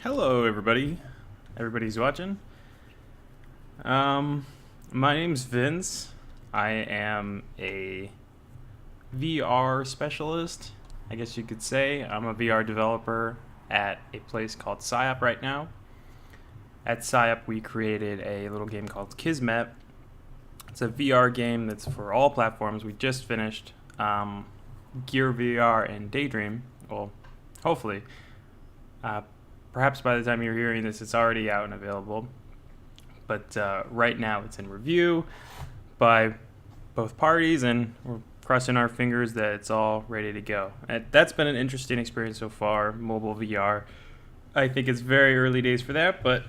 Hello, everybody. Everybody's watching. My name's Vince. I am a VR specialist, I guess you could say. I'm a VR developer at a place called PsyOp right now. At PsyOp, we created a little game called Kismet. It's a VR game that's for all platforms. We just finished Gear VR and Daydream. Well, hopefully. Perhaps by the time you're hearing this, it's already out and available. But right now, it's in review by both parties, and we're crossing our fingers that it's all ready to go. And that's been an interesting experience so far, mobile VR. I think it's very early days for that, but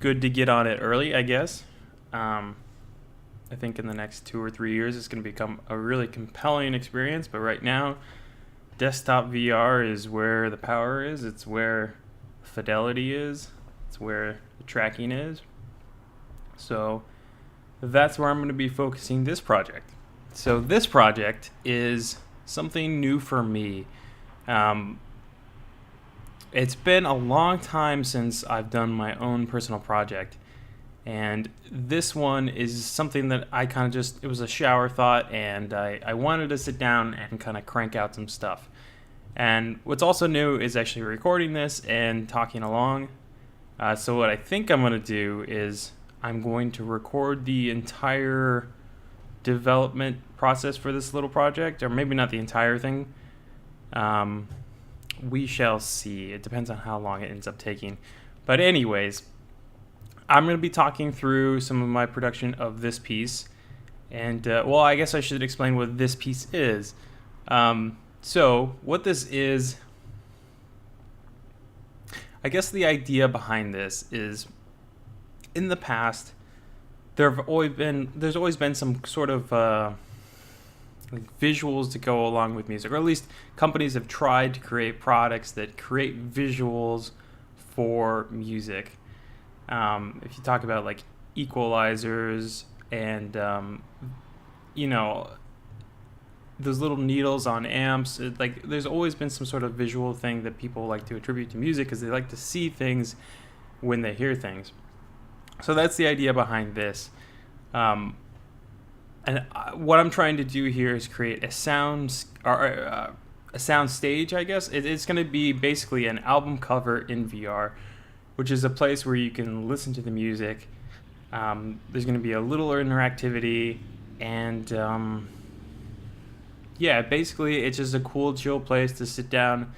good to get on it early, I guess. I think in the next 2 or 3 years, it's going to become a really compelling experience, but right now, desktop VR is where the power is. It's where fidelity is. It's where the tracking is. So that's where I'm going to be focusing this project. So this project is something new for me. It's been a long time since I've done my own personal project. And this one is something that I kind of just, it was a shower thought, and I wanted to sit down and kind of crank out some stuff. And what's also new is actually recording this and talking along. So what I think I'm going to do is I'm going to record the entire development process for this little project, or maybe not the entire thing. We shall see. It depends on how long it ends up taking. But anyways, I'm going to be talking through some of my production of this piece. And, well, I guess I should explain what this piece is. So, what this is, I guess the idea behind this is, in the past, there's always been some sort of like visuals to go along with music, or at least companies have tried to create products that create visuals for music. If you talk about like equalizers and those little needles on amps, there's always been some sort of visual thing that people like to attribute to music because they like to see things when they hear things. So that's the idea behind this. What I'm trying to do here is create a sound stage, I guess. It's going to be basically an album cover in VR, which is a place where you can listen to the music. There's going to be a little interactivity, and yeah, basically it's just a cool, chill place to sit down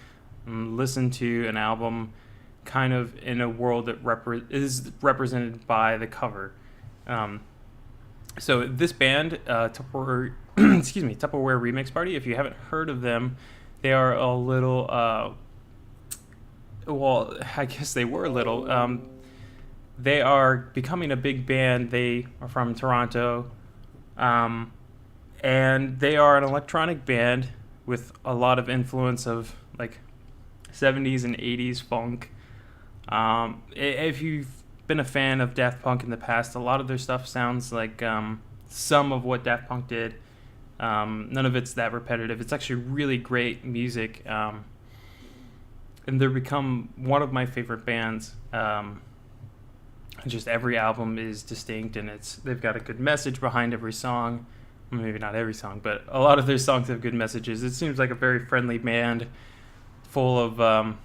and listen to an album kind of in a world that is represented by the cover. So this band, Tupperware, Tupperware Remix Party, if you haven't heard of them, they are a little, well, I guess they were little. They are becoming a big band. They are from Toronto. And they are an electronic band with a lot of influence of like 70s and 80s funk. If you've been a fan of Daft Punk in the past, a lot of their stuff sounds like some of what Daft Punk did. None of it's that repetitive. It's actually really great music. And they've become one of my favorite bands. Just every album is distinct, and they've got a good message behind every song. Maybe not every song, but a lot of their songs have good messages. It seems like a very friendly band, full of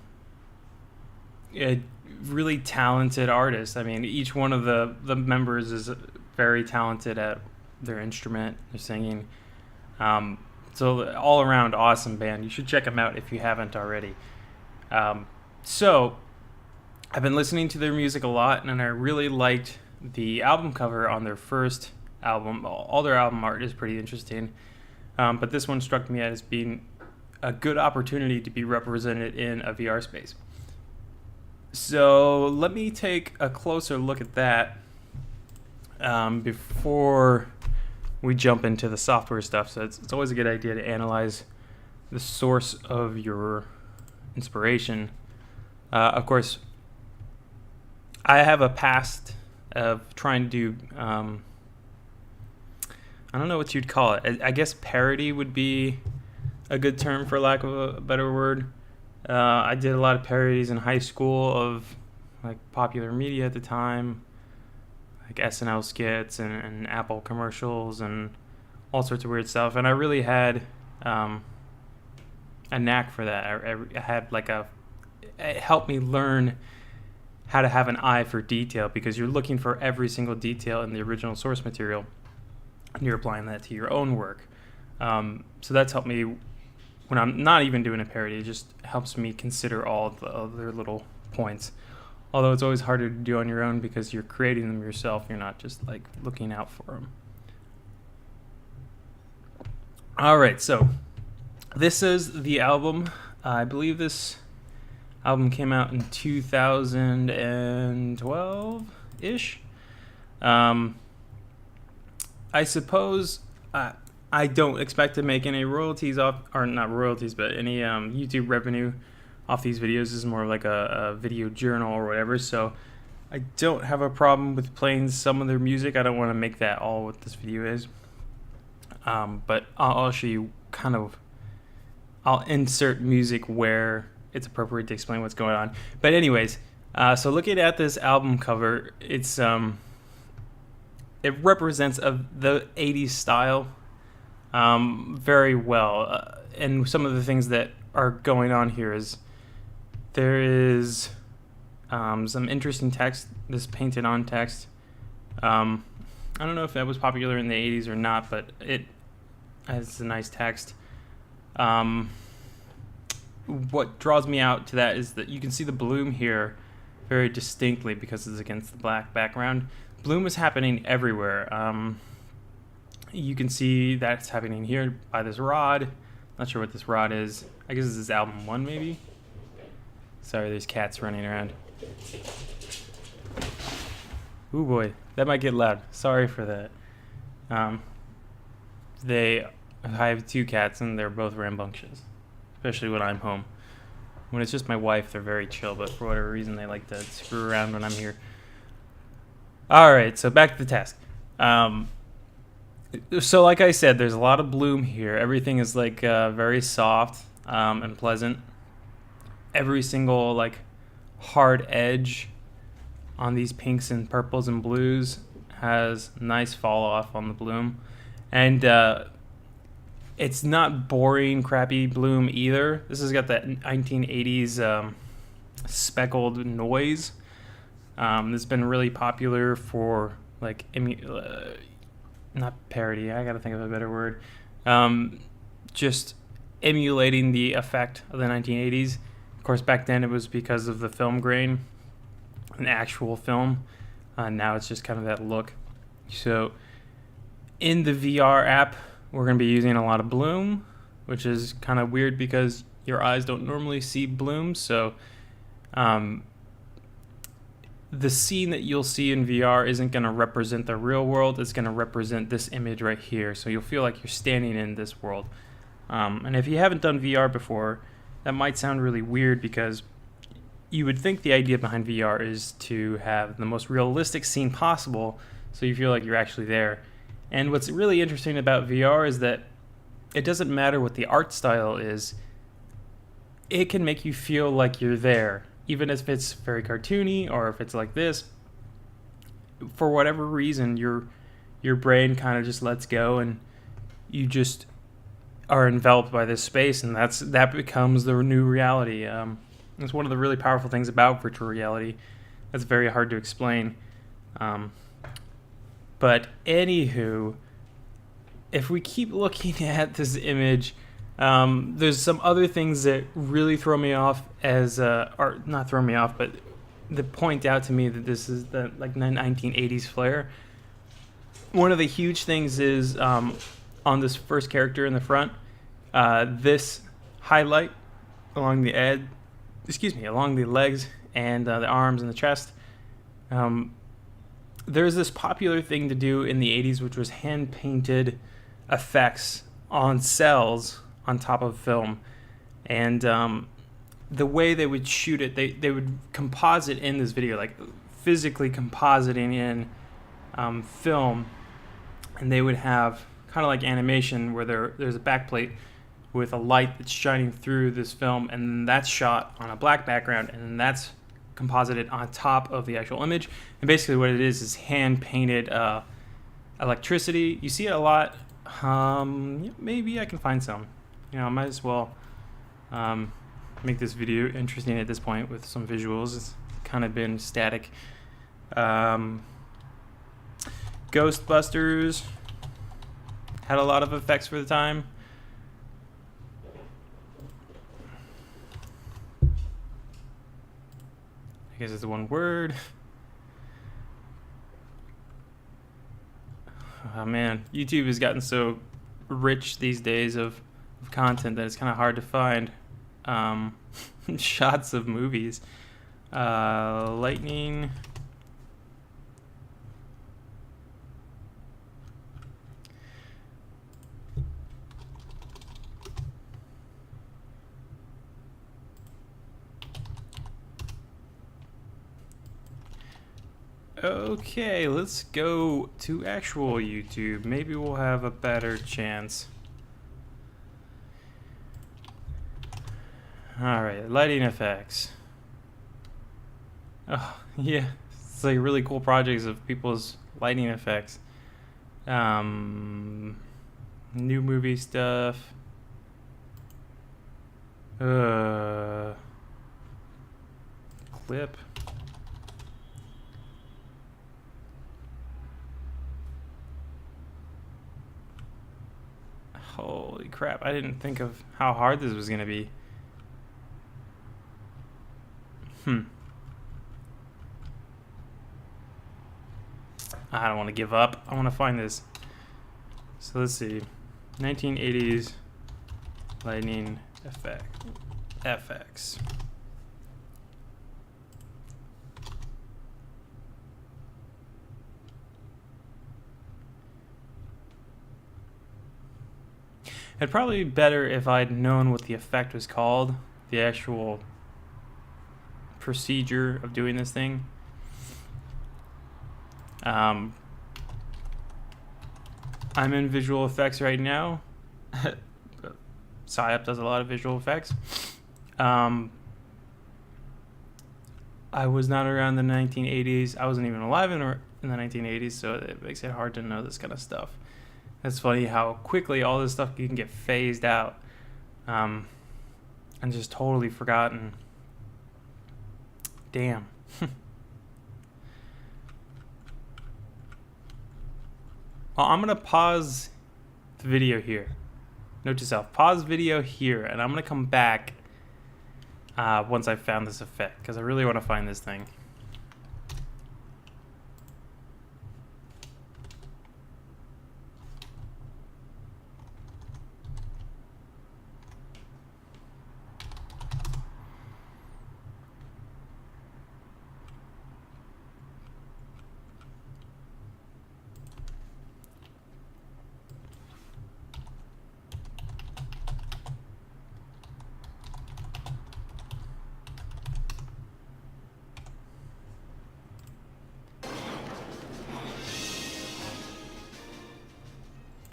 really talented artists. I mean, each one of the members is very talented at their instrument, their singing. So all around awesome band. You should check them out if you haven't already. So I've been listening to their music a lot, and I really liked the album cover on their first album. All their album art is pretty interesting, but this one struck me as being a good opportunity to be represented in a VR space. So let me take a closer look at that before we jump into the software stuff. So it's always a good idea to analyze the source of your inspiration. Of course, I have a past of trying to do I don't know what you'd call it. I guess parody would be a good term, for lack of a better word. I did a lot of parodies in high school of like popular media at the time, like SNL skits and Apple commercials and all sorts of weird stuff. And I really had a knack for that. I had it helped me learn how to have an eye for detail, because you're looking for every single detail in the original source material and you're applying that to your own work. So that's helped me when I'm not even doing a parody. It just helps me consider all the other little points. Although it's always harder to do on your own because you're creating them yourself. You're not just like looking out for them. All right, so this is the album. I believe this album came out in 2012-ish. I suppose I don't expect to make any royalties off, or not royalties, but any YouTube revenue off these videos. This is more like a video journal or whatever, so I don't have a problem with playing some of their music. I don't want to make that all what this video is. But I'll show you I'll insert music where it's appropriate to explain what's going on. But anyways, so looking at this album cover, it's it represents the 80s style very well. And some of the things that are going on here is there is some interesting text, this painted on text. I don't know if that was popular in the 80s or not, but it has a nice text. What draws me out to that is that you can see the bloom here very distinctly because it's against the black background. Bloom is happening everywhere. You can see that's happening here by this rod. Not sure what this rod is. I guess this is album 1 maybe. Sorry, there's cats running around. Ooh boy, that might get loud. Sorry for that. I have 2 cats and they're both rambunctious, especially when I'm home. When it's just my wife, they're very chill, but for whatever reason, they like to screw around when I'm here. All right, so back to the task. So like I said, there's a lot of bloom here. Everything is like very soft and pleasant. Every single like hard edge on these pinks and purples and blues has nice fall off on the bloom. And it's not boring, crappy bloom either. This has got that 1980s speckled noise. It's been really popular for like not parody. I gotta think of a better word. Just emulating the effect of the 1980s. Of course, back then it was because of the film grain, an actual film. Now it's just kind of that look. So in the VR app, we're going to be using a lot of bloom, which is kind of weird because your eyes don't normally see bloom. So the scene that you'll see in VR isn't going to represent the real world. It's going to represent this image right here. So you'll feel like you're standing in this world. And if you haven't done VR before, that might sound really weird because you would think the idea behind VR is to have the most realistic scene possible so you feel like you're actually there. And what's really interesting about VR is that it doesn't matter what the art style is. It can make you feel like you're there, even if it's very cartoony or if it's like this. For whatever reason, your brain kind of just lets go and you just are enveloped by this space, and that becomes the new reality. It's one of the really powerful things about virtual reality. That's very hard to explain. But anywho, if we keep looking at this image, there's some other things that really throw me off or not throw me off, but that point out to me that this is the like 1980s flair. One of the huge things is on this first character in the front, this highlight along the along the legs and the arms and the chest. There's this popular thing to do in the 80s, which was hand-painted effects on cells on top of film. And the way they would shoot it, they would composite in this video, like physically compositing in film. And they would have kind of like animation where there's a backplate with a light that's shining through this film, and that's shot on a black background, and then that's composited on top of the actual image. And basically what it is hand painted electricity. You see it a lot. Maybe I can find some. I might as well make this video interesting at this point with some visuals. It's kind of been static. Ghostbusters had a lot of effects for the time. I guess it's the one word. Oh man, YouTube has gotten so rich these days of content that it's kind of hard to find shots of movies. Lightning. Okay, let's go to actual YouTube. Maybe we'll have a better chance. Alright, lighting effects. Oh, yeah. It's like really cool projects of people's lighting effects. New movie stuff. Clip. Holy crap, I didn't think of how hard this was gonna be. I don't want to give up. I want to find this. So let's see. 1980s lightning FX. It'd probably be better if I'd known what the effect was called, the actual procedure of doing this thing. I'm in visual effects right now. SciUp does a lot of visual effects. I was not around the 1980s. I wasn't even alive in the 1980s, so it makes it hard to know this kind of stuff. It's funny how quickly all this stuff can get phased out and just totally forgotten. Damn. Well, I'm going to pause the video here. Note to self, pause video here, and I'm going to come back once I've found this effect, because I really want to find this thing.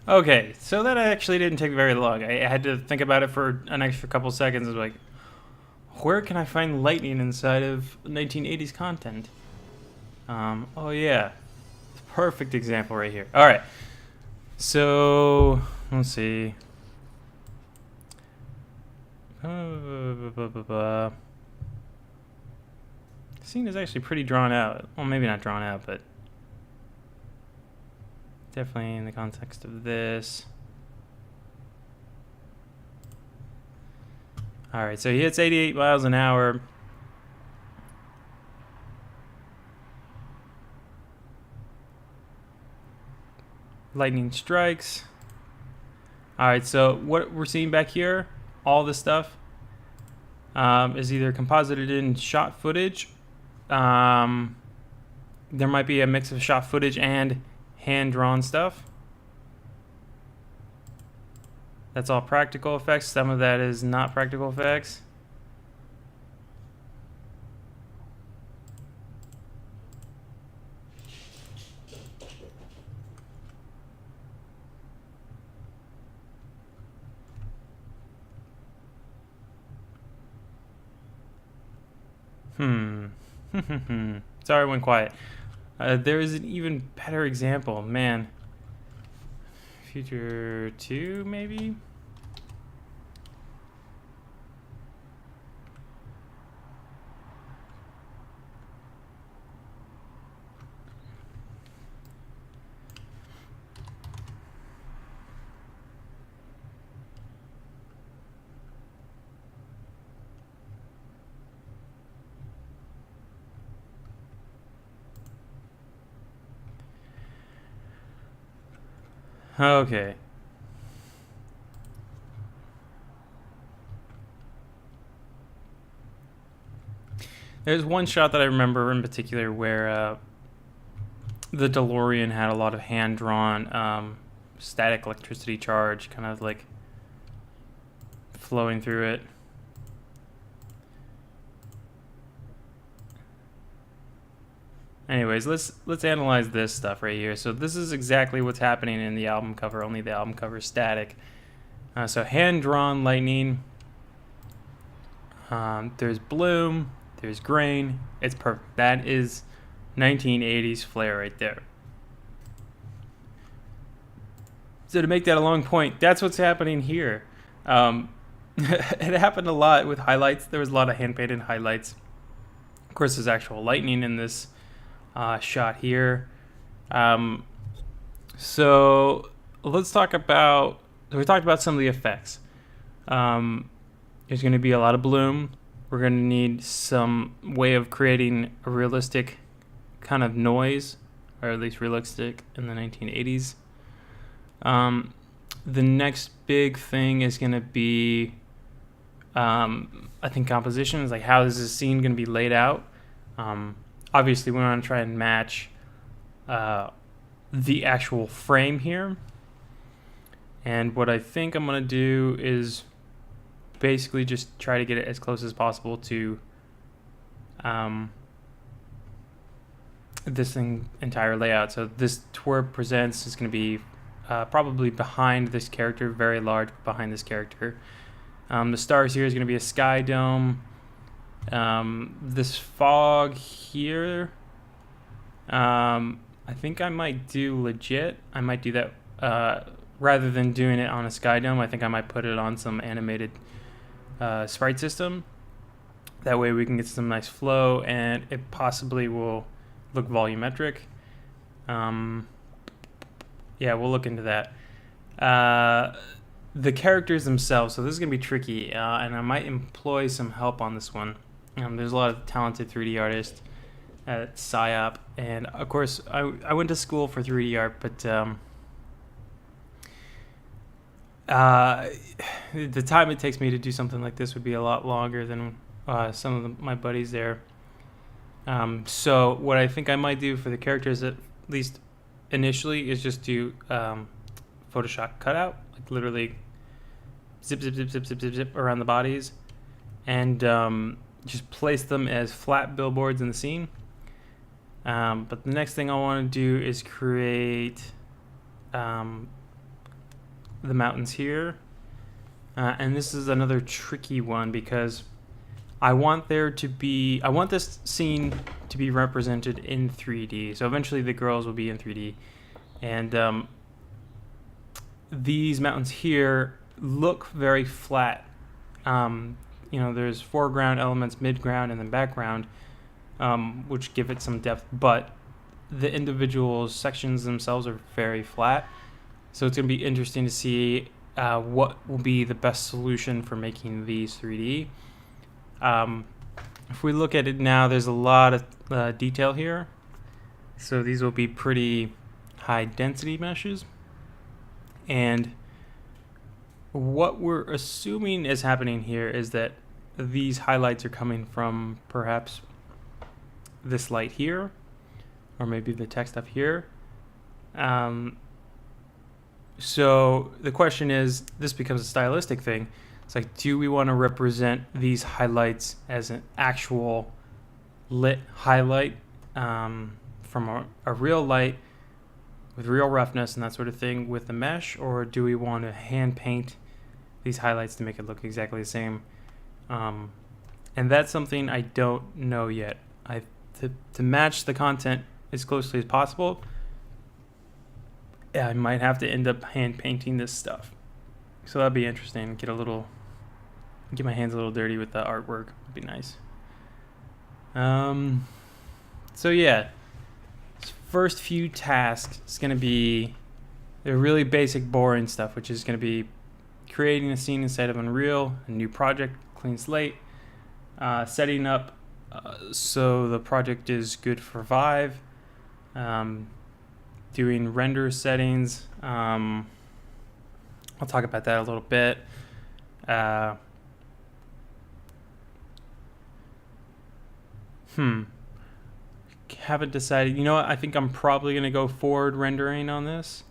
Okay, so that actually didn't take very long. I had to think about it for an extra couple seconds. I was like, where can I find lightning inside of 1980s content? Oh yeah, perfect example right here. All right, so let's see. The scene is actually pretty drawn out. Well, maybe not drawn out, but definitely in the context of this. All right, so he hits 88 miles an hour. Lightning strikes. All right, so what we're seeing back here, all this stuff is either composited in shot footage. There might be a mix of shot footage and hand-drawn stuff. That's all practical effects. Some of that is not practical effects. Sorry, I went quiet. There is an even better example, man. Future 2, maybe? Okay. There's one shot that I remember in particular where the DeLorean had a lot of hand-drawn static electricity charge kind of like flowing through it. Anyways, let's analyze this stuff right here. So this is exactly what's happening in the album cover, only the album cover is static. So hand-drawn lightning. There's bloom. There's grain. It's perfect. That is 1980s flair right there. So to make that a long point, that's what's happening here. It happened a lot with highlights. There was a lot of hand-painted highlights. Of course, there's actual lightning in this shot here. So let's talk about, we talked about some of the effects. There's going to be a lot of bloom. We're going to need some way of creating a realistic kind of noise, or at least realistic in the 1980s. The next big thing is going to be, I think, composition. Is like, how is this scene going to be laid out? Obviously, we want to try and match the actual frame here. And what I think I'm going to do is basically just try to get it as close as possible to this entire layout. So this twerp presents is going to be probably behind this character, very large behind this character. The stars here is going to be a sky dome. This fog here, I think I might do legit. I might do that rather than doing it on a sky dome. I think I might put it on some animated sprite system. That way we can get some nice flow, and it possibly will look volumetric. Yeah, we'll look into that. The characters themselves, so this is going to be tricky, and I might employ some help on this one. There's a lot of talented 3D artists at SciOp, and of course I went to school for 3D art, but the time it takes me to do something like this would be a lot longer than some of my buddies there. So what I think I might do for the characters, at least initially, is just do Photoshop cutout, like literally zip, zip, zip, zip, zip, zip, zip around the bodies, and just place them as flat billboards in the scene. But the next thing I want to do is create the mountains here. And this is another tricky one because I want this scene to be represented in 3D. So eventually the girls will be in 3D. And these mountains here look very flat. There's foreground elements, midground, and then background, which give it some depth, but the individual sections themselves are very flat. So it's going to be interesting to see what will be the best solution for making these 3D. If we look at it now, there's a lot of detail here. So these will be pretty high density meshes. And what we're assuming is happening here is that these highlights are coming from perhaps this light here, or maybe the text up here. So the question is, this becomes a stylistic thing. It's like, do we want to represent these highlights as an actual lit highlight from a real light with real roughness and that sort of thing with the mesh, or do we want to hand paint these highlights to make it look exactly the same? And that's something I don't know yet. To match the content as closely as possible, I might have to end up hand painting this stuff. So that'd be interesting. Get my hands a little dirty with the artwork. Would be nice. So yeah, this first few tasks is gonna be the really basic, boring stuff, which is gonna be creating a scene inside of Unreal, a new project, clean slate, setting up so the project is good for Vive, doing render settings. I'll talk about that a little bit. Haven't decided. You know what? I think I'm probably going to go forward rendering on this,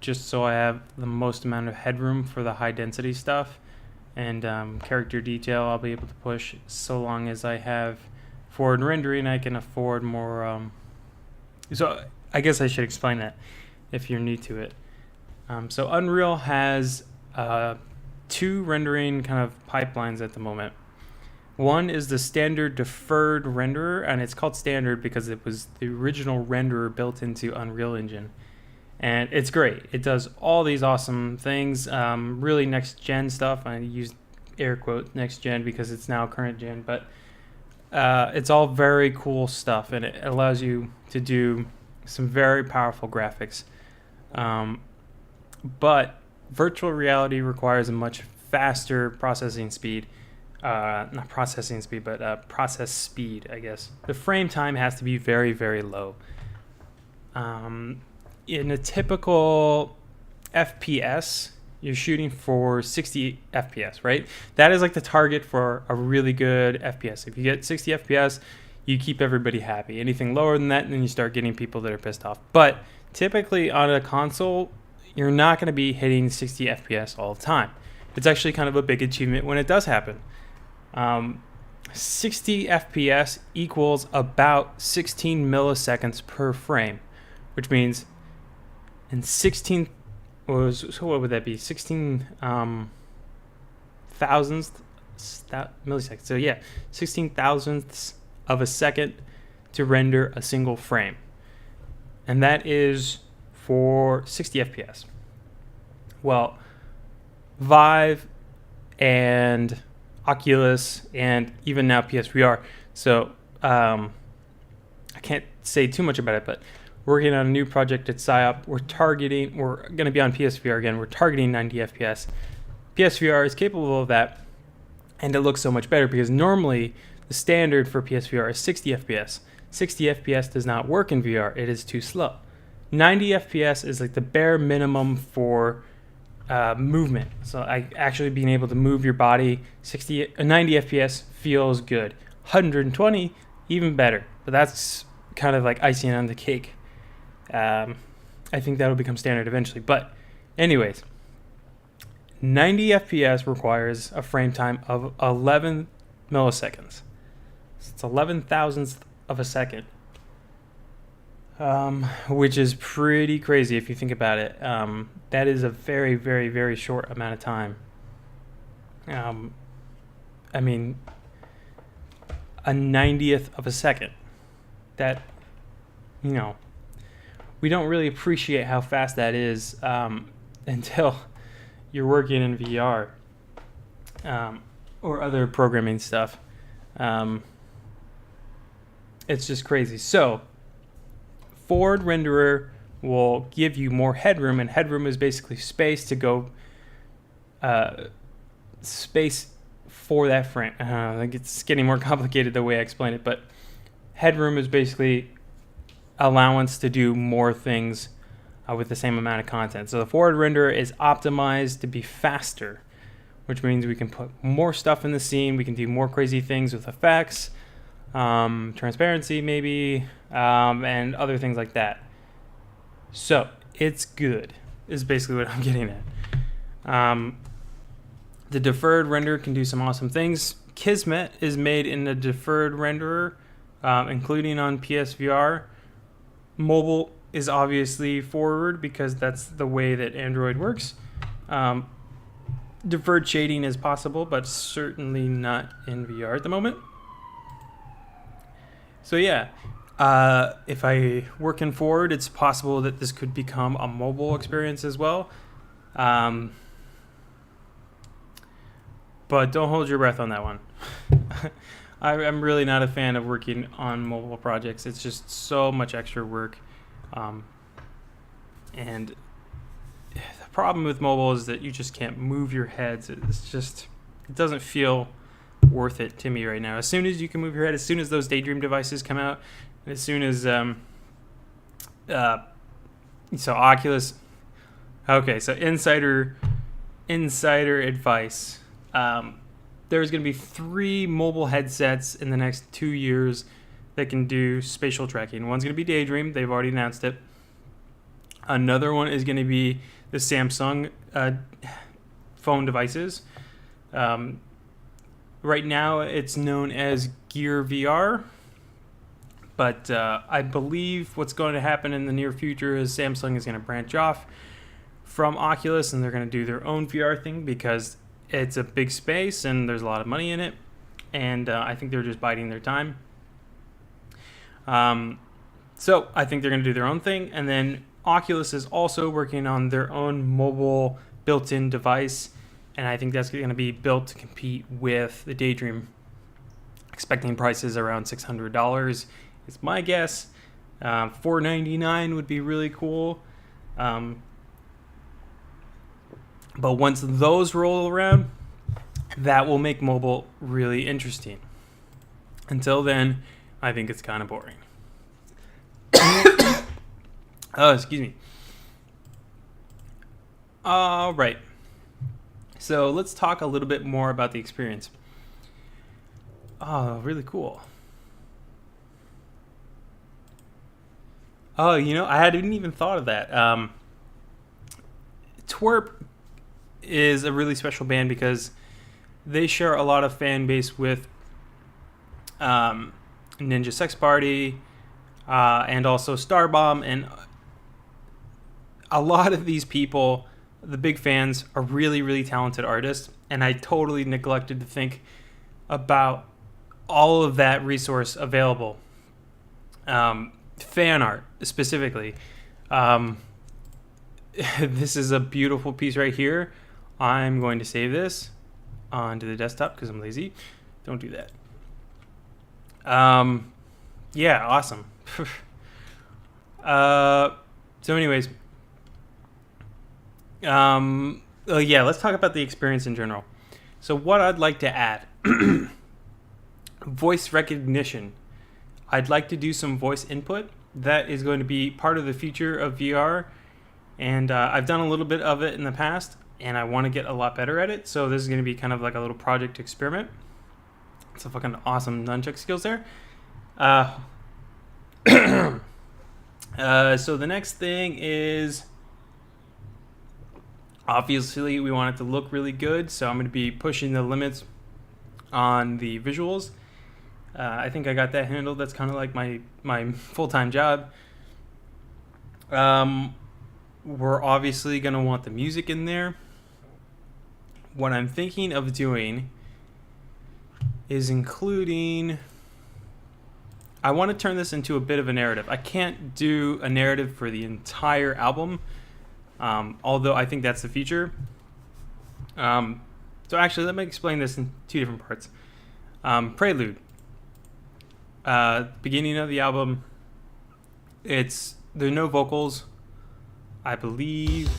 just so I have the most amount of headroom for the high density stuff. And character detail I'll be able to push so long as I have forward rendering. I can afford more. So I guess I should explain that if you're new to it. So Unreal has 2 rendering kind of pipelines at the moment. One is the standard deferred renderer, and it's called standard because it was the original renderer built into Unreal Engine. And it's great. It does all these awesome things, really next gen stuff. I use air quote next gen because it's now current gen, but it's all very cool stuff, and it allows you to do some very powerful graphics. But virtual reality requires a much faster processing speed. Not processing speed, but process speed, I guess. The frame time has to be very, very low. In a typical FPS, you're shooting for 60 FPS, right? That is like the target for a really good FPS. If you get 60 FPS, you keep everybody happy. Anything lower than that, then you start getting people that are pissed off. But typically on a console, you're not going to be hitting 60 FPS all the time. It's actually kind of a big achievement when it does happen. 60 FPS equals about 16 milliseconds per frame, which means in 16, so what would that be? 16 thousandths milliseconds. So yeah, 16 thousandths of a second to render a single frame. And that is for 60 FPS. Well, Vive and Oculus and even now PSVR. So I can't say too much about it, but working on a new project at PsyOp. We're going to be on PSVR again. We're targeting 90 FPS. PSVR is capable of that, and it looks so much better because normally the standard for PSVR is 60 FPS. 60 FPS does not work in VR. It is too slow. 90 FPS is like the bare minimum for movement. So actually being able to move your body, 90 FPS feels good. 120, even better. But that's kind of like icing on the cake. I think that'll become standard eventually. But anyways, 90 FPS requires a frame time of 11 milliseconds. So it's 11 thousandths of a second. Which is pretty crazy if you think about it. That is a very, very, very short amount of time. I mean, a 90th of a second. That, you know, we don't really appreciate how fast that is until you're working in VR or other programming stuff. It's just crazy. So, forward renderer will give you more headroom, and headroom is basically space to go space for that frame. I think it's getting more complicated the way I explain it, but headroom is basically allowance to do more things with the same amount of content. So the forward renderer is optimized to be faster, which means we can put more stuff in the scene. We can do more crazy things with effects, transparency maybe, and other things like that. So it's good is basically what I'm getting at. The deferred renderer can do some awesome things. Kismet is made in the deferred renderer, including on PSVR. Mobile is obviously forward because that's the way that Android works. deferred shading is possible, but certainly not in VR at the moment. So yeah, if I working forward, it's possible that this could become a mobile experience as well. But don't hold your breath on that one. I'm really not a fan of working on mobile projects. It's just so much extra work. And the problem with mobile is that you just can't move your heads. It doesn't feel worth it to me right now. As soon as you can move your head, as soon as those Daydream devices come out, and as soon as so Oculus. Okay, so insider advice. There's going to be 3 mobile headsets in the next 2 years that can do spatial tracking. One's going to be Daydream. They've already announced it. Another one is going to be the Samsung phone devices. Right now, it's known as Gear VR. But I believe what's going to happen in the near future is Samsung is going to branch off from Oculus, and they're going to do their own VR thing because it's a big space and there's a lot of money in it. And I think they're just biding their time. So I think they're going to do their own thing. And then Oculus is also working on their own mobile built-in device. And I think that's going to be built to compete with the Daydream. Expecting prices around $600 is my guess. $499 would be really cool. But once those roll around, that will make mobile really interesting. Until then, I think it's kind of boring. Oh, excuse me. All right. So let's talk a little bit more about the experience. Oh, really cool. Oh, I hadn't even thought of that. Twerp is a really special band because they share a lot of fan base with Ninja Sex Party and also Starbomb, and a lot of these people, the big fans, are really, really talented artists, and I totally neglected to think about all of that resource available. Fan art, specifically. This is a beautiful piece right here. I'm going to save this onto the desktop because I'm lazy. Don't do that. Yeah, awesome. So anyways, let's talk about the experience in general. So what I'd like to add, voice recognition. I'd like to do some voice input. That is going to be part of the future of VR. And I've done a little bit of it in the past, and I want to get a lot better at it. So this is going to be kind of like a little project experiment. It's a fucking awesome nunchuck skills there. So the next thing is, obviously, we want it to look really good. So I'm going to be pushing the limits on the visuals. I think I got that handled. That's kind of like my full-time job. We're obviously going to want the music in there. What I'm thinking of doing is including... I want to turn this into a bit of a narrative. I can't do a narrative for the entire album, although I think that's the future. So actually, let me explain this in 2 different parts. Prelude. Beginning of the album, there are no vocals, I believe.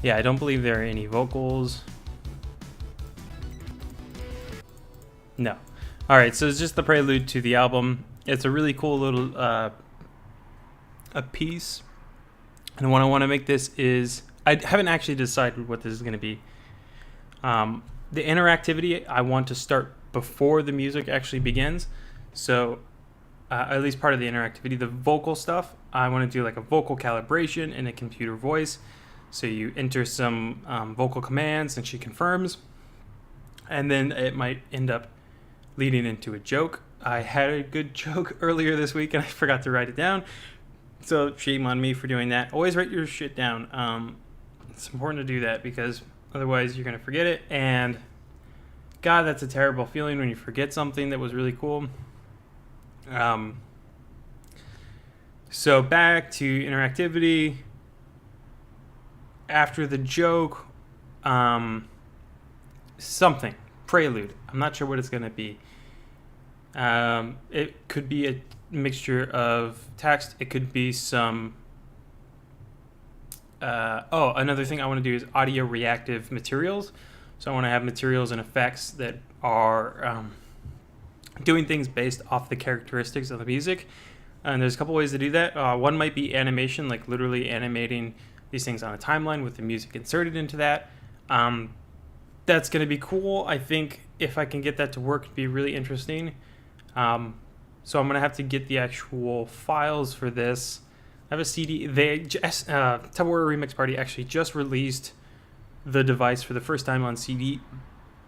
Yeah, I don't believe there are any vocals. No. All right, so it's just the prelude to the album. It's a really cool little a piece. And what I want to make this is, I haven't actually decided what this is going to be. The interactivity, I want to start before the music actually begins. So at least part of the interactivity, the vocal stuff, I want to do like a vocal calibration in a computer voice. So you enter some vocal commands and she confirms. And then it might end up leading into a joke. I had a good joke earlier this week and I forgot to write it down. So shame on me for doing that. Always write your shit down. It's important to do that because otherwise you're going to forget it. And God, that's a terrible feeling when you forget something that was really cool. So back to interactivity. After the joke, something. Prelude. I'm not sure what it's going to be. It could be a mixture of text. It could be some... another thing I want to do is audio reactive materials. So I want to have materials and effects that are doing things based off the characteristics of the music. And there's a couple ways to do that. One might be animation, like literally animating these things on a timeline with the music inserted into that. That's going to be cool. I think if I can get that to work, it'd be really interesting. So I'm going to have to get the actual files for this. I have a CD. Tupperware Remix Party actually just released the device for the first time on CD.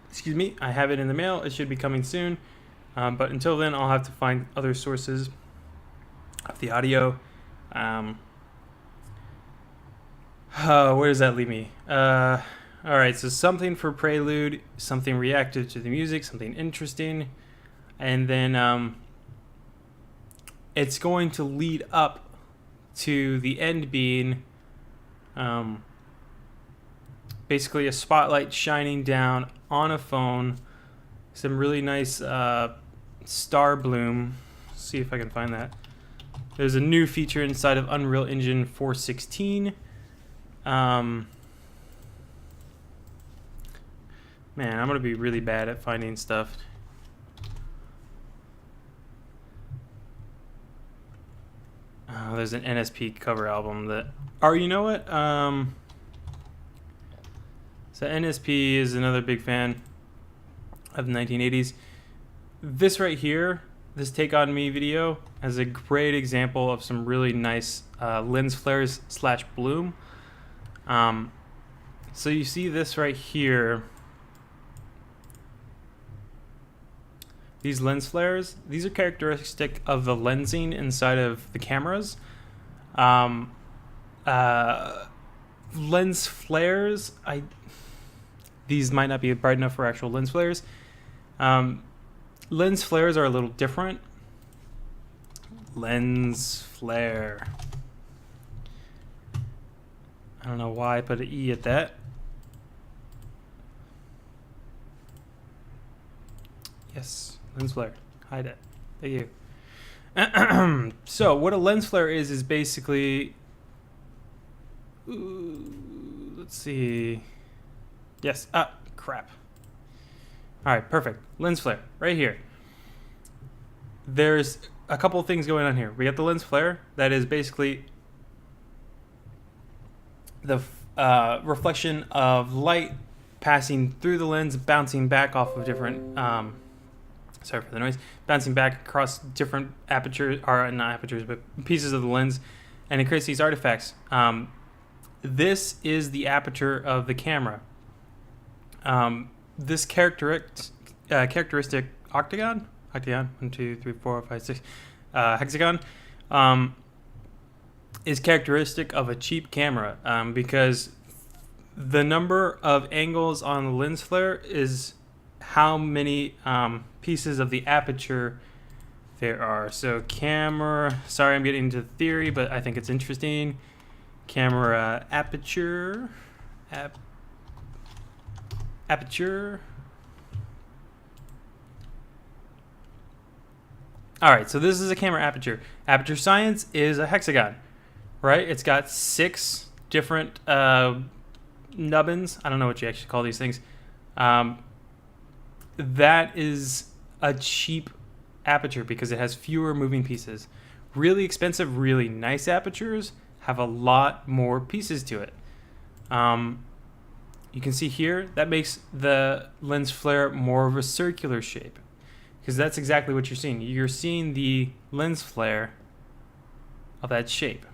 Excuse me. I have it in the mail. It should be coming soon. But until then, I'll have to find other sources of the audio. Where does that leave me? All right, so something for prelude, something reactive to the music, something interesting, and then it's going to lead up to the end being basically a spotlight shining down on a phone, some really nice star bloom. Let's see if I can find that. There's a new feature inside of Unreal Engine 4.16. Man, I'm going to be really bad at finding stuff. Oh, there's an NSP cover album that... you know what? So NSP is another big fan of the 1980s. This right here, this Take On Me video, has a great example of some really nice lens flares / bloom. So you see this right here. These lens flares, these are characteristic of the lensing inside of the cameras. Lens flares, these might not be bright enough for actual lens flares. Lens flares are a little different. Lens flare. I don't know why I put an E at that. Yes, lens flare. Hide it. Thank you. So what a lens flare is basically... let's see. Yes. Crap. All right, perfect. Lens flare right here. There's a couple of things going on here. We got the lens flare. That is basically the reflection of light passing through the lens, bouncing back off of different... sorry for the noise. Bouncing back across different apertures, or not apertures, but pieces of the lens, and it creates these artifacts. This is the aperture of the camera. This characteristic octagon, 1, 2, 3, 4, 5, 6, hexagon, is characteristic of a cheap camera because the number of angles on the lens flare is how many pieces of the aperture there are. So camera, sorry I'm getting into theory, but I think it's interesting. Camera aperture, aperture. All right, so this is a camera aperture. Aperture science is a hexagon, right? It's got 6 different nubbins. I don't know what you actually call these things. That is a cheap aperture because it has fewer moving pieces. Really expensive, really nice apertures have a lot more pieces to it. You can see here, that makes the lens flare more of a circular shape because that's exactly what you're seeing. You're seeing the lens flare of that shape.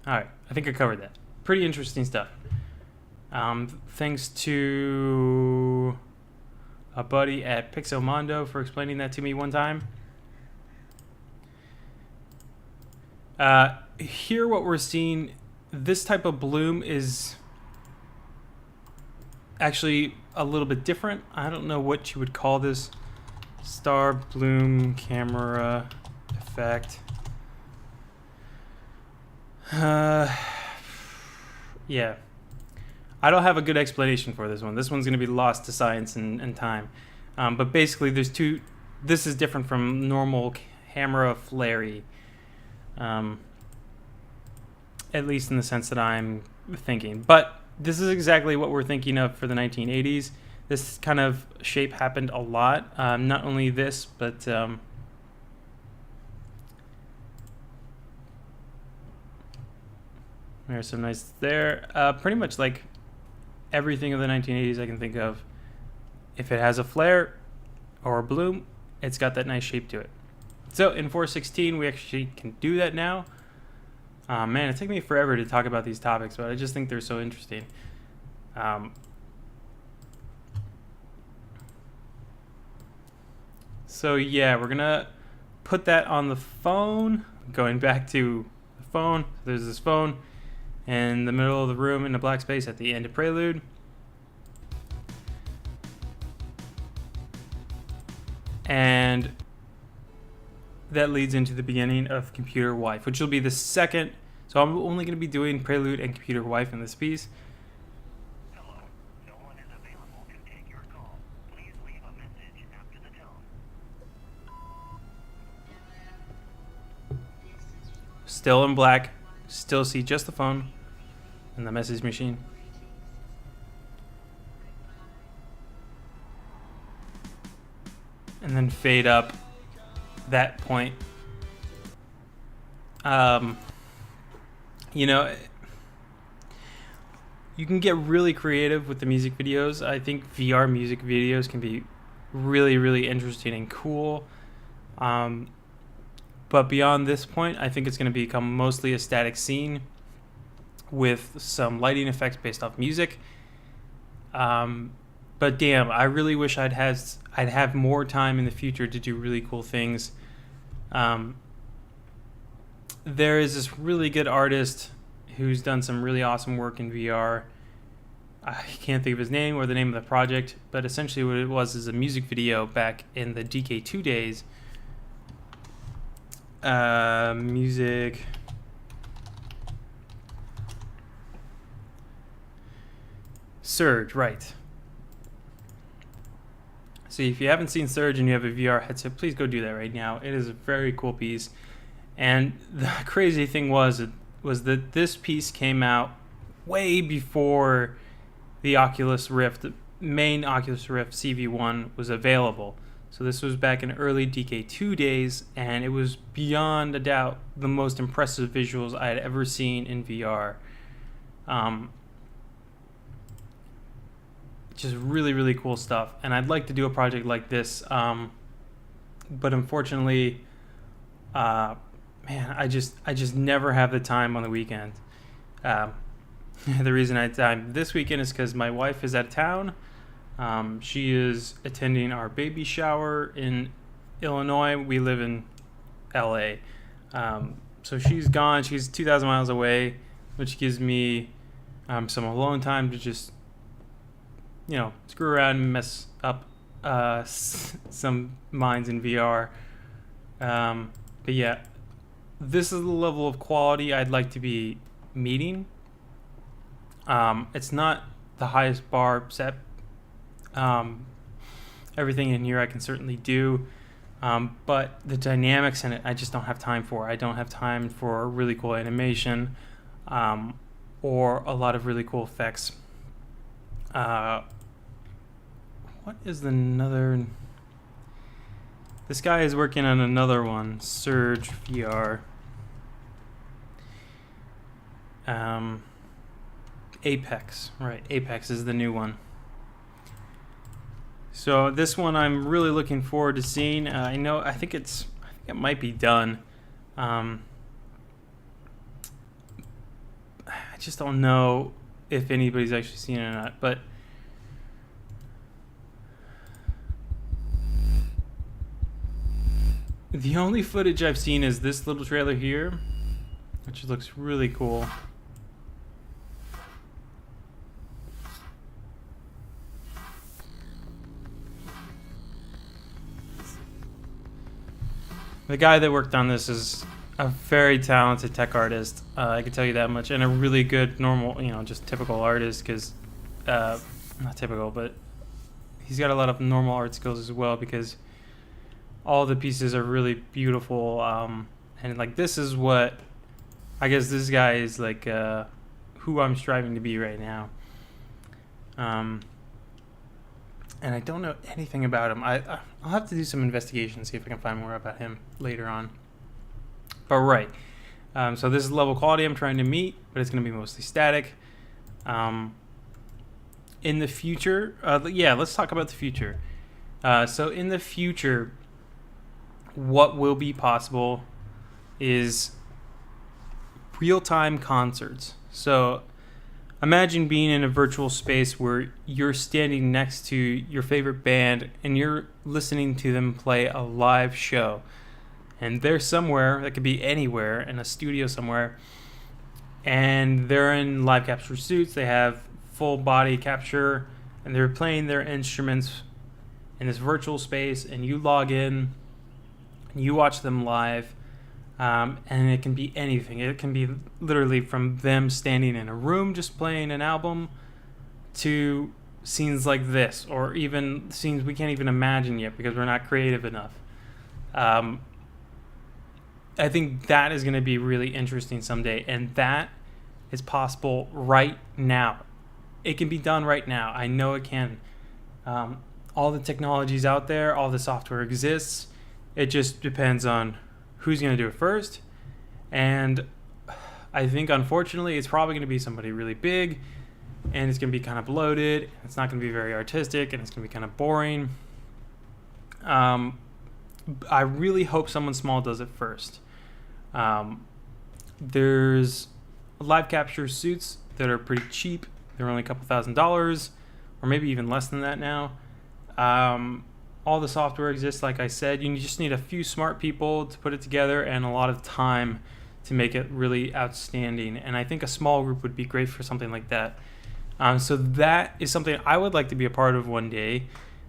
All right, I think I covered that. Pretty interesting stuff. Thanks to a buddy at Pixelmondo for explaining that to me one time. Here what we're seeing, this type of bloom is actually a little bit different. I don't know what you would call this. Star bloom camera effect. Yeah. I don't have a good explanation for this one. This one's going to be lost to science and time. But basically, there's two. This is different from normal camera flary. At least in the sense that I'm thinking. But this is exactly what we're thinking of for the 1980s. This kind of shape happened a lot. Not only this, but there's some nice there. Pretty much like everything of the 1980s I can think of. If it has a flare or a bloom, it's got that nice shape to it. So in 4.16, we actually can do that now. Man, it took me forever to talk about these topics, but I just think they're so interesting. So yeah, we're gonna put that on the phone. Going back to the phone, there's this phone in the middle of the room in a black space at the end of Prelude. And that leads into the beginning of Computer Wife, which will be the second. So I'm only going to be doing Prelude and Computer Wife in this piece. Hello, no one is available to take your call. Please leave a message after the tone. Still in black. Still see just the phone and the message machine. And then fade up that point. You know, you can get really creative with the music videos. I think VR music videos can be really, really interesting and cool. But beyond this point, I think it's going to become mostly a static scene with some lighting effects based off music. But damn, I really wish I'd have more time in the future to do really cool things. There is this really good artist who's done some really awesome work in VR. I can't think of his name or the name of the project, but essentially what it was is a music video back in the DK2 days. Music. Surge, right. So if you haven't seen Surge and you have a VR headset, please go do that right now. It is a very cool piece. And the crazy thing was that this piece came out way before the Oculus Rift, the main Oculus Rift CV1 was available. So this was back in early DK2 days, and it was beyond a doubt the most impressive visuals I had ever seen in VR. Just really, really cool stuff. And I'd like to do a project like this, but unfortunately, man, I just never have the time on the weekend. The reason I have time this weekend is because my wife is out of town. She is attending our baby shower in Illinois. We live in LA. So she's gone. She's 2,000 miles away, which gives me some alone time to just, screw around and mess up some minds in VR. But yeah, this is the level of quality I'd like to be meeting. It's not the highest bar set. Everything in here I can certainly do, but the dynamics in it I just don't have time for. I don't have time for really cool animation or a lot of really cool effects. What is another? This guy is working on another one, Surge VR. Apex, right? Apex is the new one. So this one I'm really looking forward to seeing. I think it might be done. I just don't know if anybody's actually seen it or not. But The only footage I've seen is this little trailer here, which looks really cool. The guy that worked on this is a very talented tech artist. I can tell you that much, and a really good normal, just typical artist. Because not typical, but he's got a lot of normal art skills as well. Because all the pieces are really beautiful, and like this is what I guess this guy is like who I'm striving to be right now. And I don't know anything about him. I'll have to do some investigation, see if I can find more about him later on. But right, so this is level quality I'm trying to meet, but it's going to be mostly static. In the future, let's talk about the future. So in the future, what will be possible is real-time concerts. So imagine being in a virtual space where you're standing next to your favorite band and you're listening to them play a live show. And they're somewhere, that could be anywhere, in a studio somewhere, and they're in live capture suits, they have full body capture, and they're playing their instruments in this virtual space, and you log in, and you watch them live, and it can be anything. It can be literally from them standing in a room just playing an album to scenes like this, or even scenes we can't even imagine yet because we're not creative enough. I think that is going to be really interesting someday, and that is possible right now. It can be done right now. I know it can. All the technology's out there, all the software exists. It just depends on who's going to do it first. And I think, unfortunately, it's probably going to be somebody really big, and it's going to be kind of bloated. It's not going to be very artistic, and it's going to be kind of boring. I really hope someone small does it first. There's live capture suits that are pretty cheap. They're only a couple $1,000s, or maybe even less than that now. All the software exists, like I said. You just need a few smart people to put it together and a lot of time to make it really outstanding. And I think a small group would be great for something like that. So that is something I would like to be a part of one day.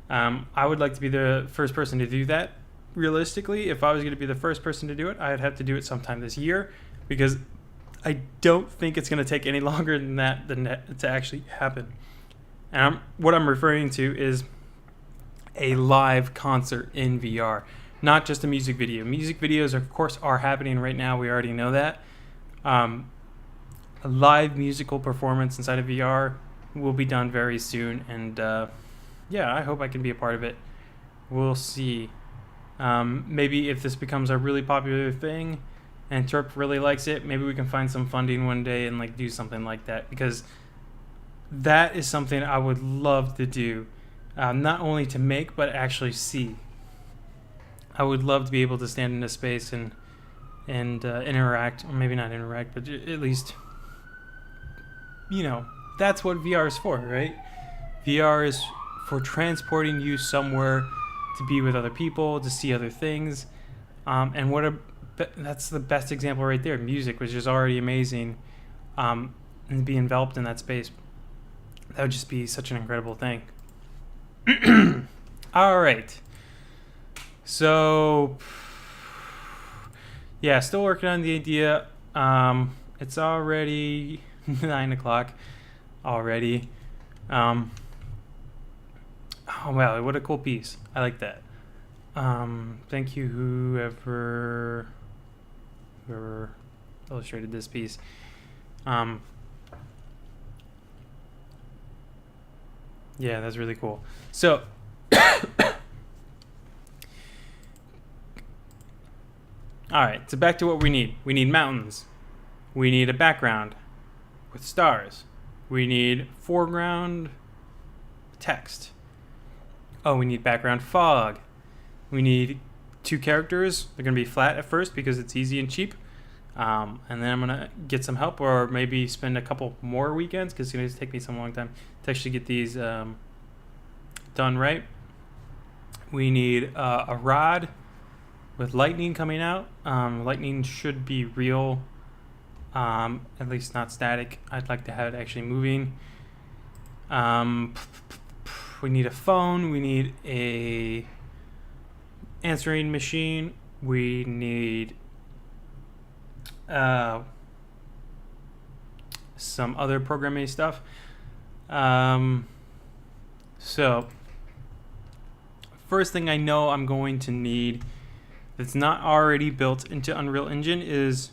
I would like to be the first person to do that. Realistically, if I was going to be the first person to do it, I'd have to do it sometime this year, because I don't think it's going to take any longer than that to actually happen. And what I'm referring to is a live concert in VR, not just a music video. Music videos, of course, are happening right now. We already know that. A live musical performance inside of VR will be done very soon, and I hope I can be a part of it. We'll see. Maybe if this becomes a really popular thing and Turp really likes it, maybe we can find some funding one day and like do something like that, because that is something I would love to do, not only to make but actually see. I would love to be able to stand in a space and interact, or maybe not interact, but at least, that's what VR is for, right? VR is for transporting you somewhere to be with other people, to see other things, and that's the best example right there. Music, which is already amazing, and be enveloped in that space. That would just be such an incredible thing. All right. So, yeah, still working on the idea. It's already 9 o'clock already. Oh, wow, what a cool piece. I like that. Thank you, whoever illustrated this piece. Yeah, that's really cool. So, all right, so back to what we need. We need mountains. We need a background with stars. We need foreground text. Oh, we need background fog. We need 2 characters. They're going to be flat at first because it's easy and cheap. And then I'm going to get some help, or maybe spend a couple more weekends, because it's going to take me some long time to actually get these done right. We need a rod with Lightning coming out. Lightning should be real, at least not static. I'd like to have it actually moving. We need a phone. We need a answering machine. We need some other programming stuff. So first thing I know I'm going to need that's not already built into Unreal Engine is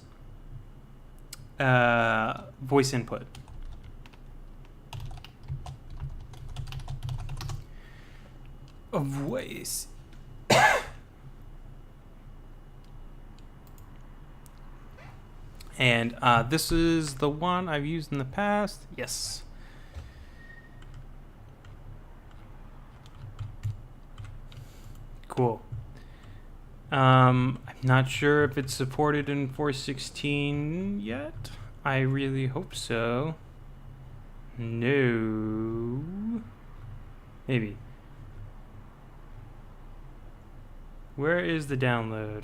voice input. A voice. And this is the one I've used in the past. Yes. Cool. I'm not sure if it's supported in 4.16 yet. I really hope so. No. Maybe. Where is the download?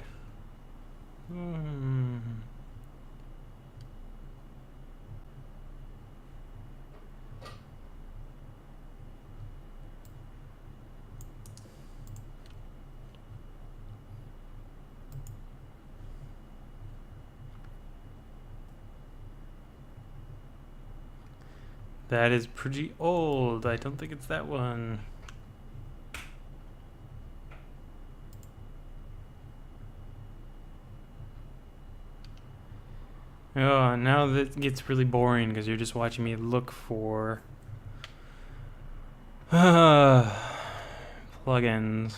That is pretty old. I don't think it's that one. Oh, now that gets really boring because you're just watching me look for plugins.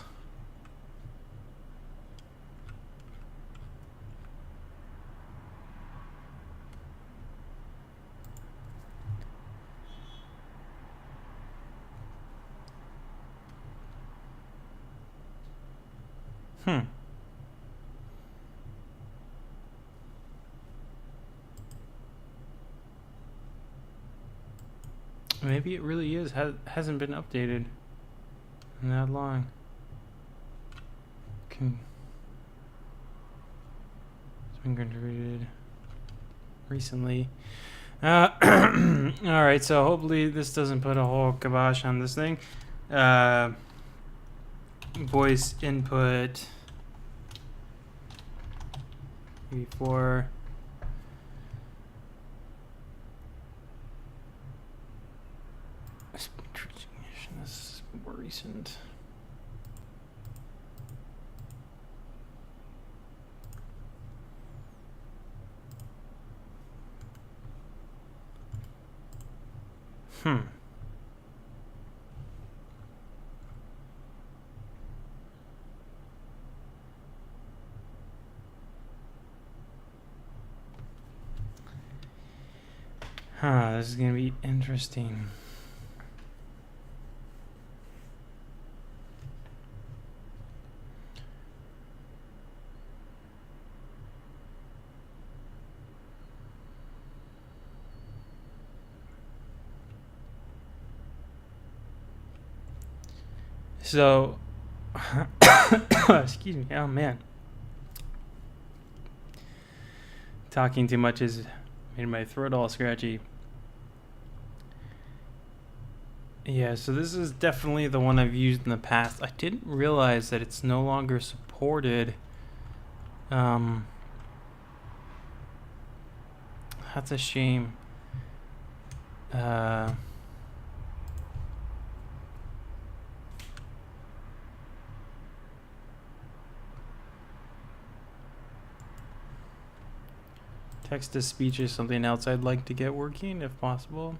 Maybe it really is. Hasn't been updated in that long. It's been contributed recently. Alright, so hopefully this doesn't put a whole kibosh on this thing. Voice input before. This is more recent. This is gonna be interesting. So, excuse me. Oh man, talking too much has made my throat all scratchy. Yeah, so this is definitely the one I've used in the past. I didn't realize that it's no longer supported. That's a shame. Text to speech is something else I'd like to get working if possible.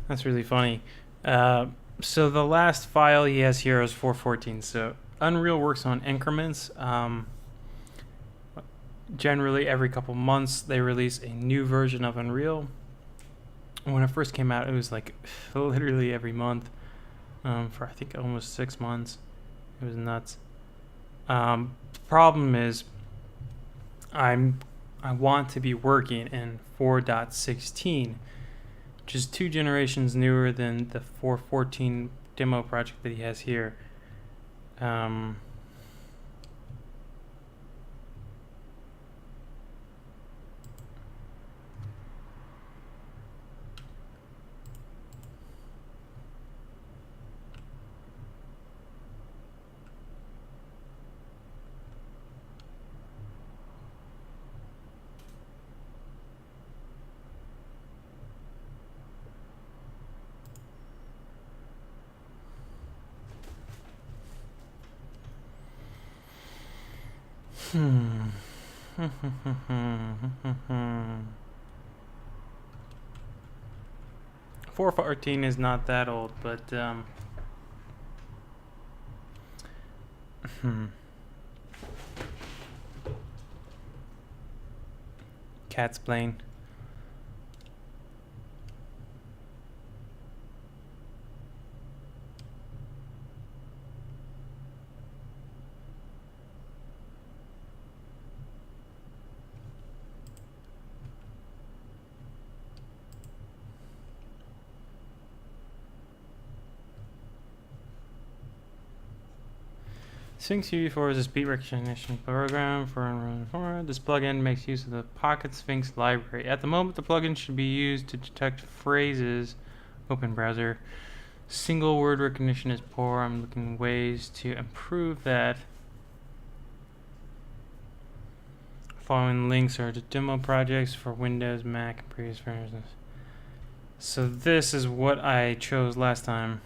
That's really funny. So the last file he has here is 4.14. So Unreal works on increments. Generally, every couple months, they release a new version of Unreal. when it first came out, it was like literally every month for I think almost 6 months. It was nuts. The problem is I want to be working in 4.16, which is 2 generations newer than the 4.14 demo project that he has here. Hmm. 414 is not that old, but cat's playing. Sphinx UV4 is a speech recognition program for this plugin makes use of the Pocket Sphinx library. At the moment, the plugin should be used to detect phrases. Open browser. Single word recognition is poor. I'm looking ways to improve that. Following links are to demo projects for Windows, Mac, and previous versions. So this is what I chose last time.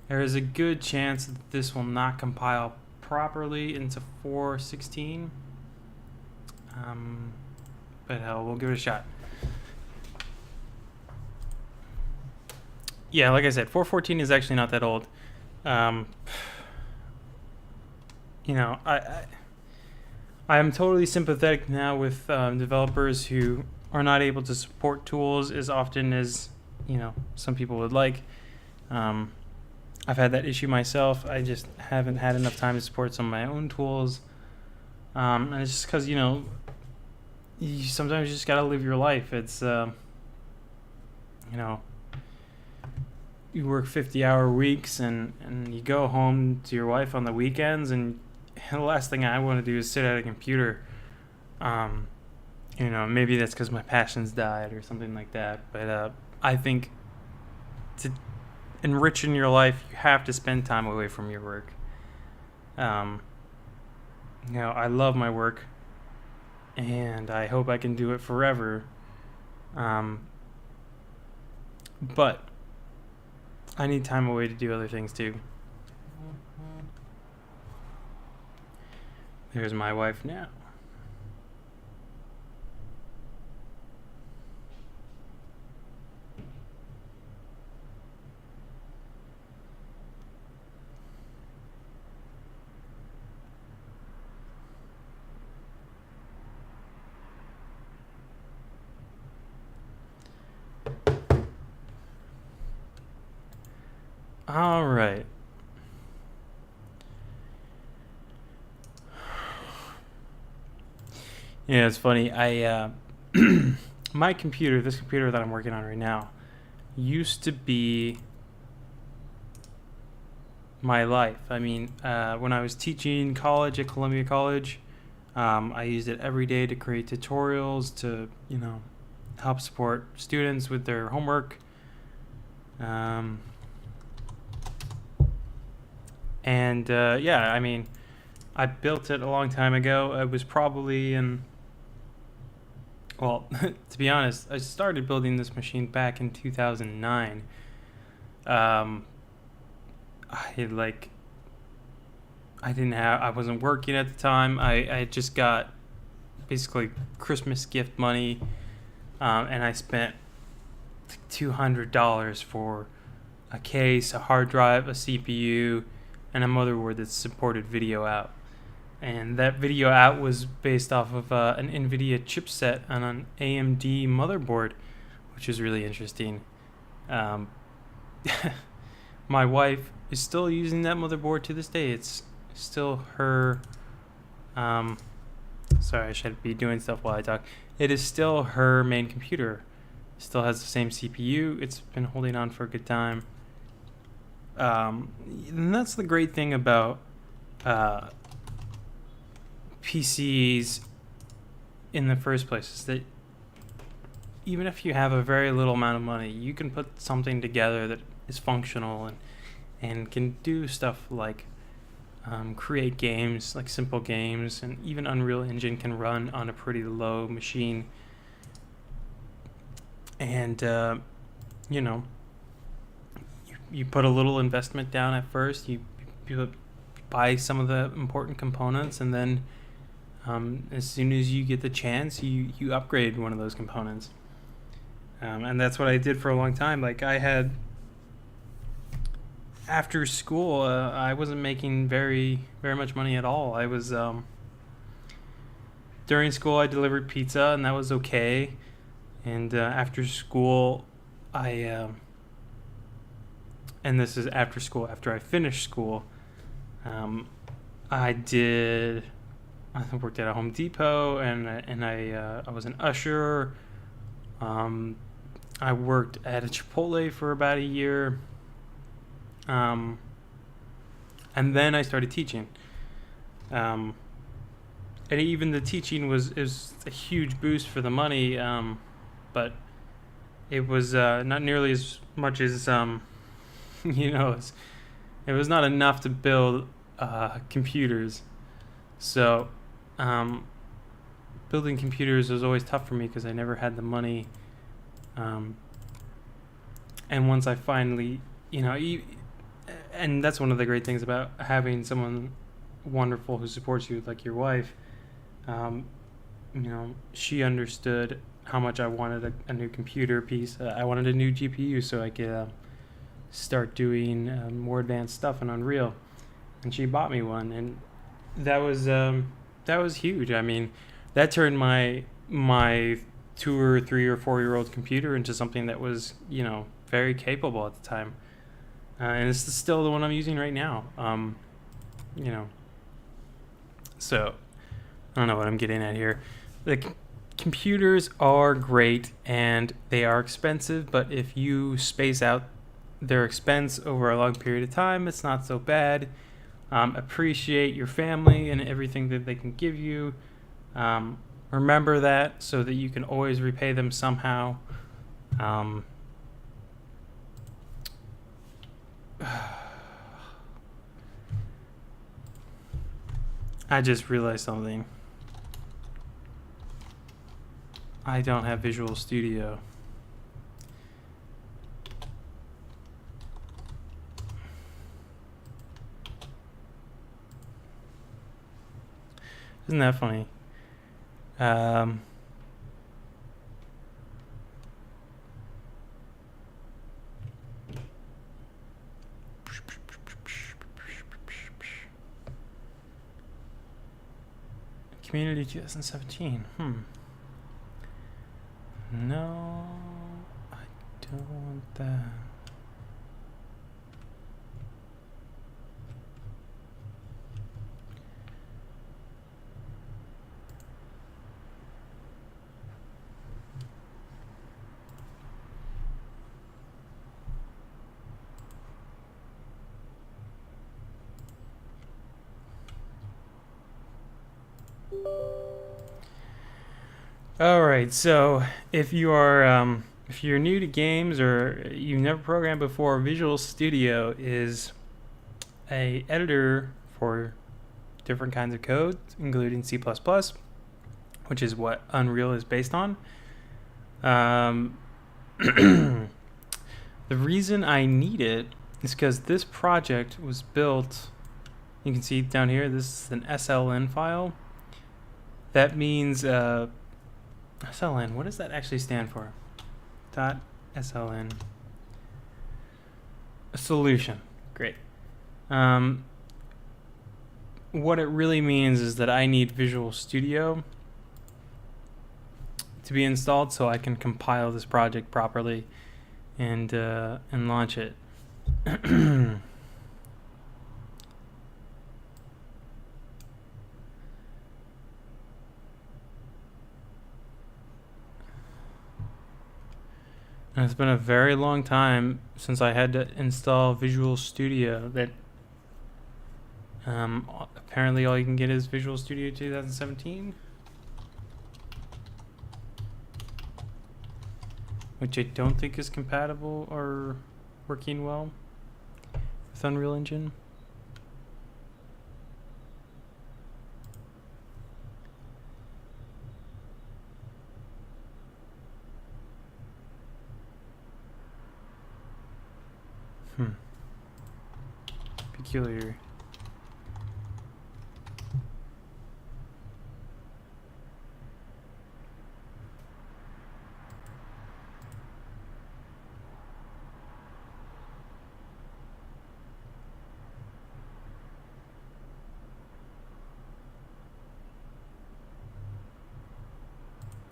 There is a good chance that this will not compile properly into 4.16. But hell, we'll give it a shot. Yeah, like I said, 4.14 is actually not that old. You know, I am totally sympathetic now with developers who are not able to support tools as often as, you know, some people would like. I've had that issue myself. I just haven't had enough time to support some of my own tools. And it's just because, you know, sometimes you just got to live your life. It's, you know, you work 50-hour weeks and you go home to your wife on the weekends, and the last thing I want to do is sit at a computer. You know, maybe that's because my passions died or something like that. But I think to enrich in your life, you have to spend time away from your work. You know, I love my work, and I hope I can do it forever. But I need time away to do other things too. There's my wife now. All right. Yeah, it's funny. My computer, this computer that I'm working on right now, used to be my life. I mean, when I was teaching college at Columbia College, I used it every day to create tutorials to, you know, help support students with their homework. Yeah, I mean, I built it a long time ago. It was probably in, well, to be honest, I started building this machine back in 2009. I wasn't working at the time. I just got basically Christmas gift money, and I spent $200 for a case, a hard drive, a CPU, and a motherboard that supported video out. And that video out was based off of an NVIDIA chipset on an AMD motherboard, which is really interesting. My wife is still using that motherboard to this day. It's still her. Sorry, I should be doing stuff while I talk. It is still her main computer. Still has the same CPU. It's been holding on for a good time. And that's the great thing about PCs in the first place, is that even if you have a very little amount of money, you can put something together that is functional and can do stuff like create games, like simple games, and even Unreal Engine can run on a pretty low machine. And you put a little investment down at first. You buy some of the important components, and then as soon as you get the chance, you upgrade one of those components. And that's what I did for a long time. Like, I had, after school, I wasn't making very much money at all. I was during school I delivered pizza, and that was okay. And after school, and this is after school, after I finished school, I worked at a Home Depot, and I was an usher. I worked at a Chipotle for about a year. And then I started teaching. And even the teaching was a huge boost for the money, but it was not nearly as much as it was not enough to build computers. So building computers was always tough for me because I never had the money. And once I finally, and that's one of the great things about having someone wonderful who supports you, like your wife. She understood how much I wanted a new computer piece. I wanted a new GPU so I could start doing more advanced stuff in Unreal, and she bought me one, and that was huge. I mean, that turned my 2 or 3 or 4 year old computer into something that was very capable at the time, and it's still the one I'm using right now. So I don't know what I'm getting at here. The computers are great and they are expensive, but if you space out their expense over a long period of time, it's not so bad. Appreciate your family and everything that they can give you. Remember that so that you can always repay them somehow. I just realized something. I don't have Visual Studio. Isn't that funny? Community 2017. No, I don't want that. All right, so if you're new to games or you've never programmed before, Visual Studio is a editor for different kinds of code, including C++, which is what Unreal is based on. The reason I need it is because this project was built, you can see down here, this is an SLN file. That means SLN, what does that actually stand for? .sln. A solution. Great. what it really means is that I need Visual Studio to be installed so I can compile this project properly and launch it. And it's been a very long time since I had to install Visual Studio. That apparently all you can get is Visual Studio 2017, which I don't think is compatible or working well with Unreal Engine. Peculiar.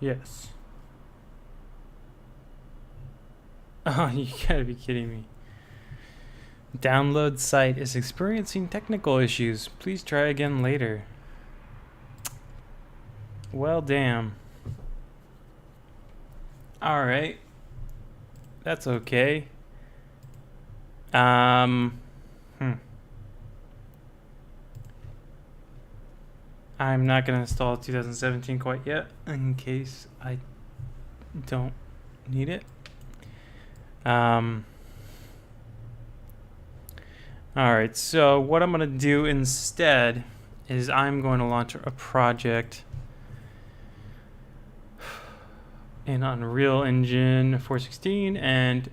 Yes. Oh, you gotta be kidding me. Download site is experiencing technical issues. Please try again later. Well, damn. Alright. That's okay. I'm not gonna install 2017 quite yet, in case I don't need it. Alright, so what I'm going to do instead is I'm going to launch a project in Unreal Engine 4.16, and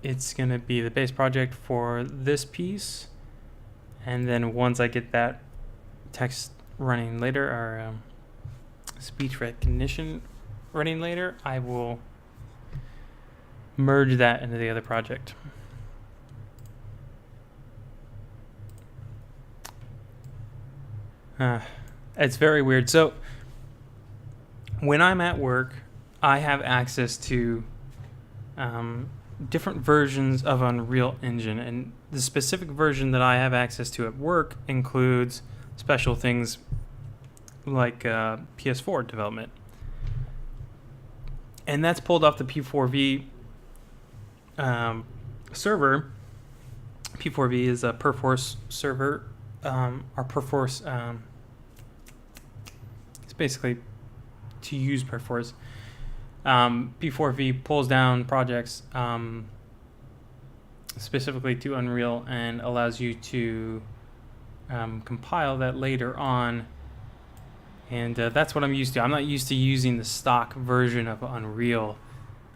it's going to be the base project for this piece. And then once I get that text running later, or speech recognition running later, I will merge that into the other project. It's very weird. So when I'm at work, I have access to different versions of Unreal Engine, and the specific version that I have access to at work includes special things like PS4 development. And that's pulled off the P4V server. P4V is a Perforce server, or Perforce. It's basically to use Perforce. P4V pulls down projects specifically to Unreal and allows you to compile that later on. And that's what I'm used to. I'm not used to using the stock version of Unreal.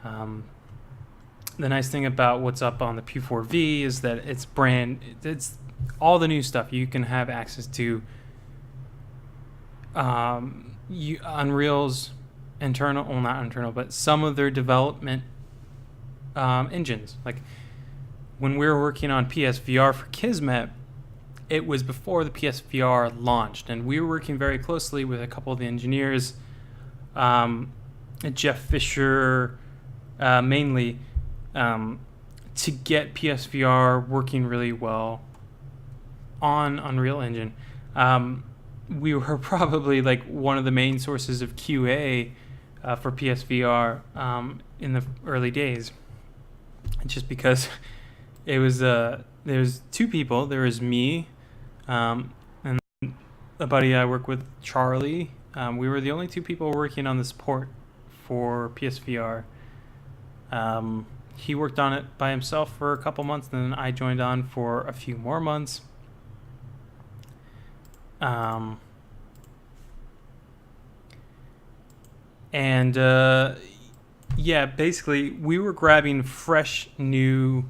The nice thing about what's up on the P4V is that it's all the new stuff. You can have access to Unreal's internal, well, not internal, but some of their development engines. Like when we were working on PSVR for Kismet, it was before the PSVR launched, and we were working very closely with a couple of the engineers, Jeff Fisher mainly, to get PSVR working really well on Unreal Engine. We were probably like one of the main sources of QA for PSVR in the early days, just because it was there's two people. There was me and a buddy I work with, Charlie. We were the only two people working on the support for PSVR. He worked on it by himself for a couple months, and then I joined on for a few more months. Yeah, basically we were grabbing fresh new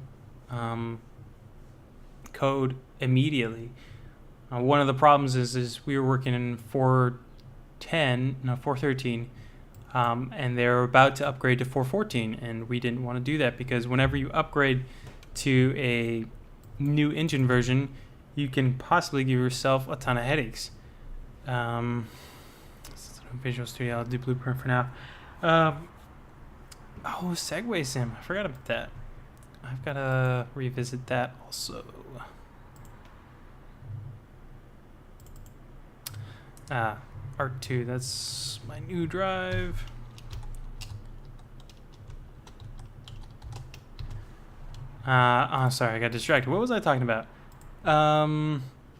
code immediately. One of the problems is we were working in 4.13, and they're about to upgrade to 4.14, and we didn't want to do that because whenever you upgrade to a new engine version, you can possibly give yourself a ton of headaches. Visual Studio, I'll do Blueprint for now. Oh, Segway Sim, I forgot about that. I've got to revisit that also. Art2, that's my new drive. Oh, sorry, I got distracted. What was I talking about?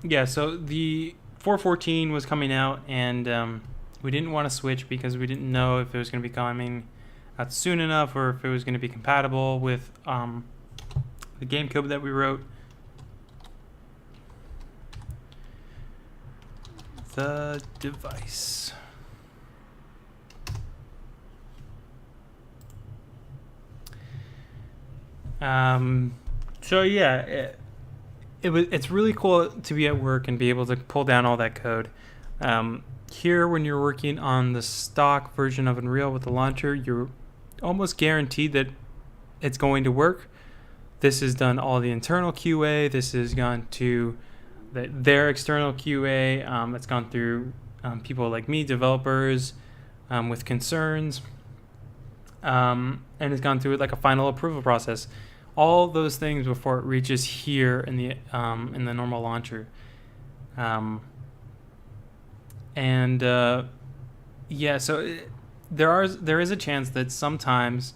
Yeah, so the 414 was coming out, and we didn't want to switch because we didn't know if it was going to be coming out soon enough or if it was going to be compatible with the game code that we wrote. The device. So yeah, it's really cool to be at work and be able to pull down all that code. Here, when you're working on the stock version of Unreal with the launcher, you're almost guaranteed that it's going to work. This has done all the internal QA. This has gone to their external QA. It's gone through people like me, developers, with concerns, and it's gone through like a final approval process. All those things before it reaches here in the normal launcher. Yeah, so there is a chance that sometimes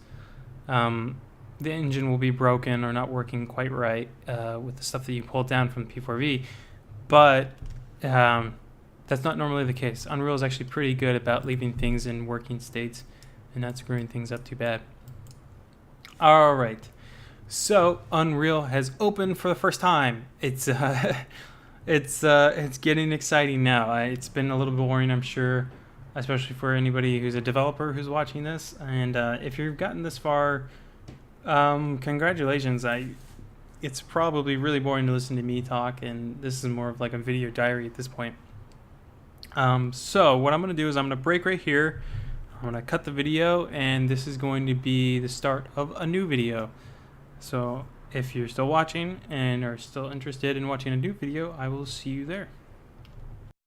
the engine will be broken or not working quite right with the stuff that you pulled down from P4V, but that's not normally the case. Unreal is actually pretty good about leaving things in working states and not screwing things up too bad. All right, so Unreal has opened for the first time. It's getting exciting now. It's been a little boring, I'm sure, especially for anybody who's a developer who's watching this. And if you've gotten this far, congratulations. It's probably really boring to listen to me talk, and this is more of like a video diary at this point. So what I'm going to do is I'm going to break right here. I'm going to cut the video, and this is going to be the start of a new video. So if you're still watching and are still interested in watching a new video, I will see you there.